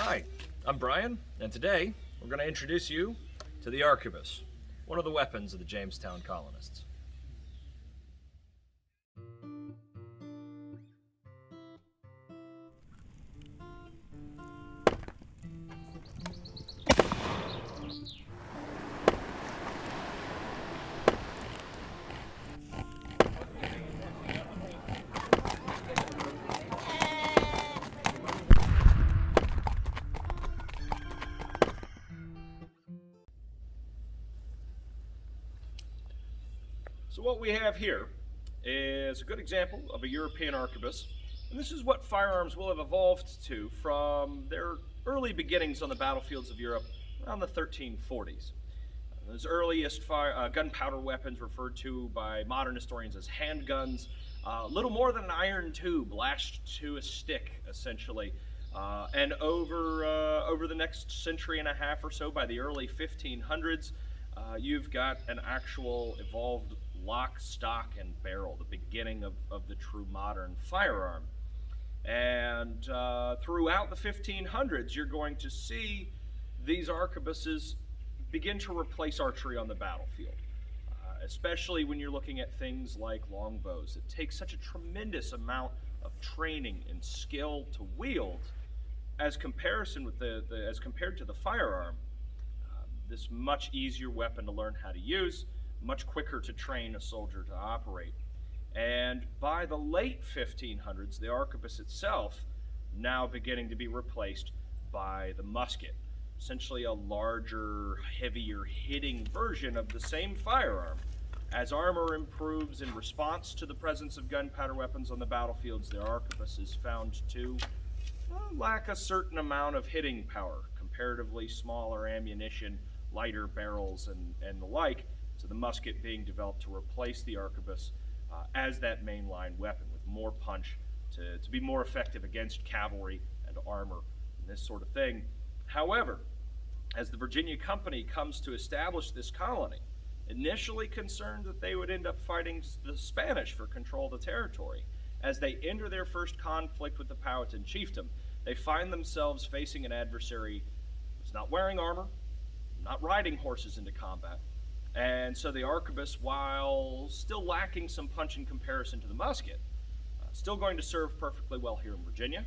Hi, I'm Brian, and today we're going to introduce you to the arquebus, one of the weapons of the Jamestown colonists. So what we have here is a good example of a European arquebus, and this is what firearms will have evolved to from their early beginnings on the battlefields of Europe around the 1340s. Those earliest gunpowder weapons, referred to by modern historians as handguns, little more than an iron tube lashed to a stick, essentially. And over the next century and a half or so, by the early 1500s, you've got an actual evolved lock, stock, and barrel, the beginning of the true modern firearm. And throughout the 1500s, you're going to see these arquebuses begin to replace archery on the battlefield, especially when you're looking at things like longbows. It takes such a tremendous amount of training and skill to wield as compared to the firearm. This much easier weapon to learn how to use, much quicker to train a soldier to operate. And by the late 1500s, the arquebus itself now beginning to be replaced by the musket, essentially a larger, heavier hitting version of the same firearm. As armor improves in response to the presence of gunpowder weapons on the battlefields, the arquebus is found to lack a certain amount of hitting power, comparatively smaller ammunition, lighter barrels, and the like, so the musket being developed to replace the arquebus as that mainline weapon with more punch to be more effective against cavalry and armor and this sort of thing. However, as the Virginia Company comes to establish this colony, initially concerned that they would end up fighting the Spanish for control of the territory, as they enter their first conflict with the Powhatan chiefdom, they find themselves facing an adversary who's not wearing armor, not riding horses into combat. And so the arquebus, while still lacking some punch in comparison to the musket, still going to serve perfectly well here in Virginia,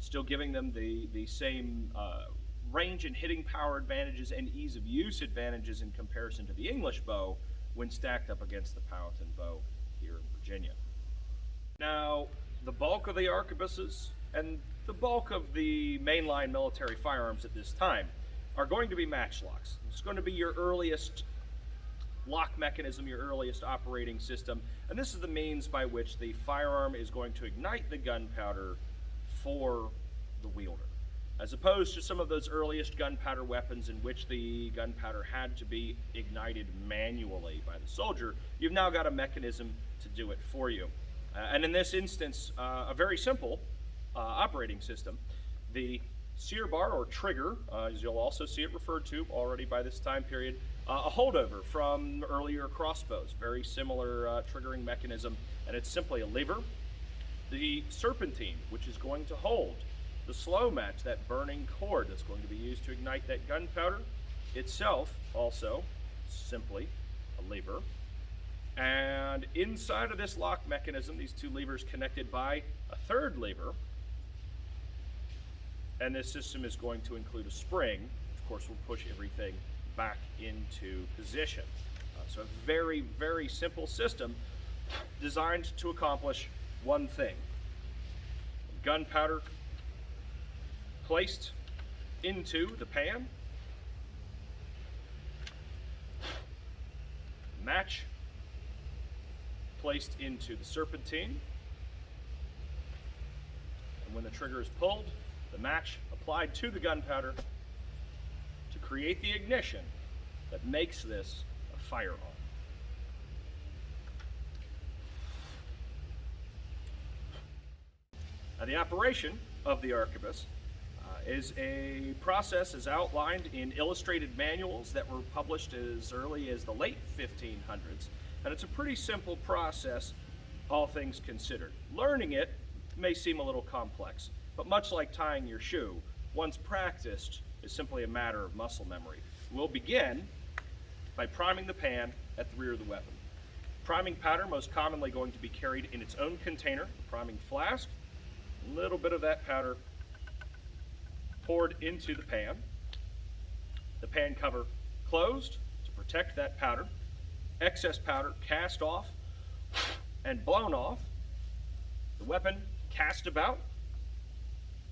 still giving them the same range and hitting power advantages and ease of use advantages in comparison to the English bow when stacked up against the Powhatan bow here in Virginia. Now, the bulk of the arquebuses and the bulk of the mainline military firearms at this time are going to be matchlocks. It's going to be your earliest lock mechanism, your earliest operating system, and this is the means by which the firearm is going to ignite the gunpowder for the wielder. As opposed to some of those earliest gunpowder weapons in which the gunpowder had to be ignited manually by the soldier, you've now got a mechanism to do it for you. And in this instance, a very simple operating system. The sear bar or trigger, as you'll also see it referred to already by this time period, a holdover from earlier crossbows, very similar triggering mechanism, and it's simply a lever. The serpentine, which is going to hold the slow match, that burning cord that's going to be used to ignite that gunpowder, itself also simply a lever. And inside of this lock mechanism, these two levers connected by a third lever, and this system is going to include a spring. Of course, will push everything back into position. So a very, very simple system designed to accomplish one thing. Gunpowder placed into the pan, match placed into the serpentine, and when the trigger is pulled, the match applied to the gunpowder to create the ignition that makes this a firearm. Now, the operation of the arquebus is a process as outlined in illustrated manuals that were published as early as the late 1500s, and it's a pretty simple process, all things considered. Learning it may seem a little complex, but much like tying your shoe, once practiced, is simply a matter of muscle memory. We'll begin by priming the pan at the rear of the weapon. Priming powder most commonly going to be carried in its own container, the priming flask. A little bit of that powder poured into the pan. The pan cover closed to protect that powder. Excess powder cast off and blown off. The weapon cast about.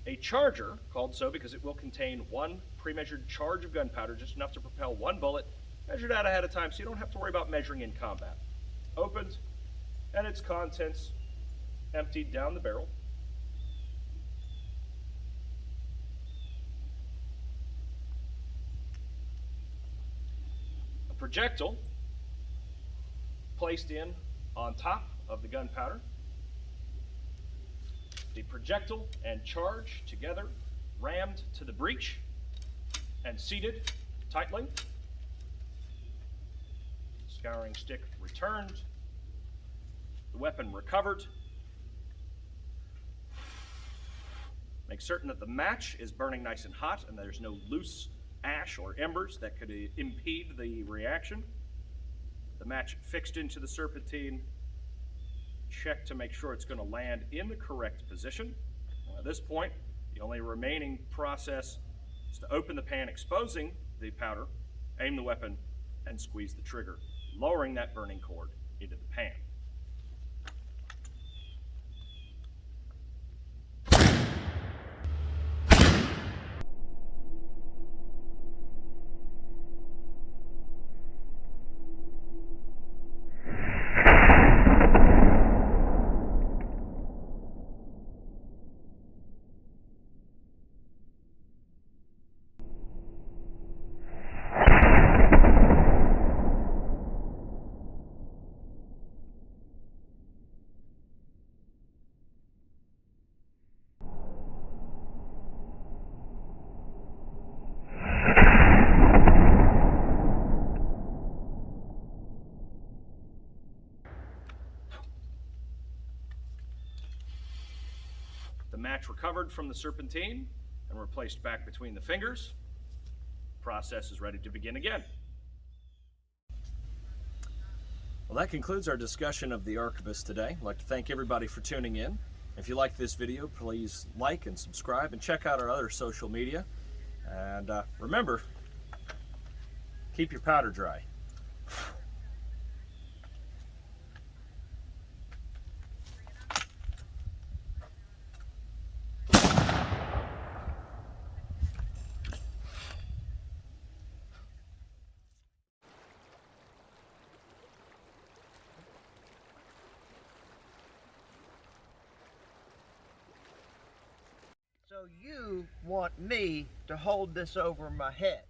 A charger, called so because it will contain one pre-measured charge of gunpowder, just enough to propel one bullet, measured out ahead of time so you don't have to worry about measuring in combat. Opened, and its contents emptied down the barrel. A projectile placed in on top of the gunpowder. The projectile and charge together rammed to the breech and seated tightly. Scouring stick returned. The weapon recovered. Make certain that the match is burning nice and hot and there's no loose ash or embers that could impede the reaction. The match fixed into the serpentine. Check to make sure it's going to land in the correct position. At this point, the only remaining process is to open the pan, exposing the powder, aim the weapon, and squeeze the trigger, lowering that burning cord into the pan. The match recovered from the serpentine and were placed back between the fingers. The process is ready to begin again. Well, that concludes our discussion of the arquebus today. I'd like to thank everybody for tuning in. If you liked this video, please like and subscribe and check out our other social media. And remember, keep your powder dry. So you want me to hold this over my head?